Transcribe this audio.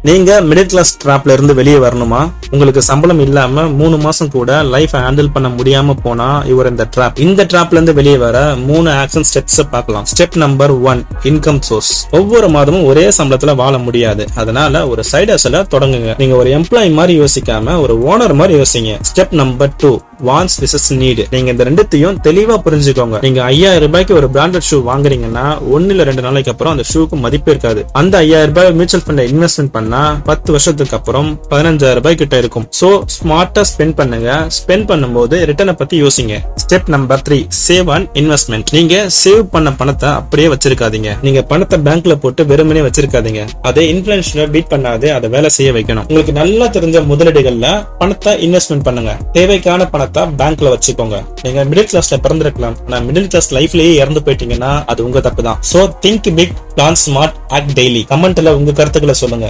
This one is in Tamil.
நீங்க மிடில் கிளாஸ் ட்ராப்ல இருந்து வெளியே வரணுமா? உங்களுக்கு சம்பளம் இல்லாம 3 மாசம் கூட லைஃப் ஹேண்டில் பண்ண முடியாம போனா இவர் இந்த ட்ராப். இந்த ட்ராப்ல இருந்து வெளியே வர 3 ஆக்ஷன் ஸ்டெப்ஸ் பார்க்கலாம். Step number 1, income source. ஒவ்வொரு மாதமும் ஒரே சம்பளத்துல வாழ முடியாது. அதனால ஒரு சைடு ஹஸ்ல தொடங்குங்க. நீங்க ஒரு எம்ப்ளாயி மாதிரி யோசிக்காம ஒரு ஓனர் மாதிரி யோசிங்க. Step number 2, wants versus need. நீங்க இந்த ரெண்டுத்தையும் தெளிவா புரிஞ்சுக்கோங்க. நீங்க 5000 ரூபாய்க்கு ஒரு பிராண்டட் ஷூ வாங்குறீங்கன்னா 1 இல்ல 2 நாளைக்கு அப்புறம் அந்த ஷூக்கு மதிப்பு இருக்காது. அந்த 5000 ரூபாய் மியூச்சுவல் ஃபண்ட்ல இன்வெஸ்ட்மெண்ட் பண்ணா 10 வருஷத்துக்கு அப்புறம் 15000 ரூபாய் கிட்ட இருக்கும். சோ ஸ்மார்ட்டா ஸ்பெண்ட் பண்ணுங்க. ஸ்பெண்ட் பண்ணும்போது ரிட்டர்னை பத்தி யோசிங்க. Step number 3, save and investment. நீங்க சேவ் பண்ண பணத்தை அப்படியே வச்சிருக்காதீங்க. நீங்க பணத்தை பேங்க்ல போட்டு வெறுமனே வச்சிருக்காதீங்க. அதை இன்ஃப்ளூயன்ஸ்ல பீட் பண்ணாதே, அதை வேலை செய்ய வைக்கணும். உங்களுக்கு நல்லா தெரிஞ்ச முதலீடுகள்ல பணத்தை இன்வெஸ்ட்மெண்ட் பண்ணுங்க. தேவைக்கான பணத்தை பேங்க்ல வச்சுக்கோங்க. நீங்க மிடில் கிளாஸ்ல பிறந்திருக்கலாம், ஆனா மிடில் கிளாஸ் லைஃப்லயே இறந்து போயிட்டீங்கன்னா அது உங்க தப்பு தான். So think big, plan smart, act daily. கமெண்ட்ல உங்க கருத்துக்களை சொல்லுங்க.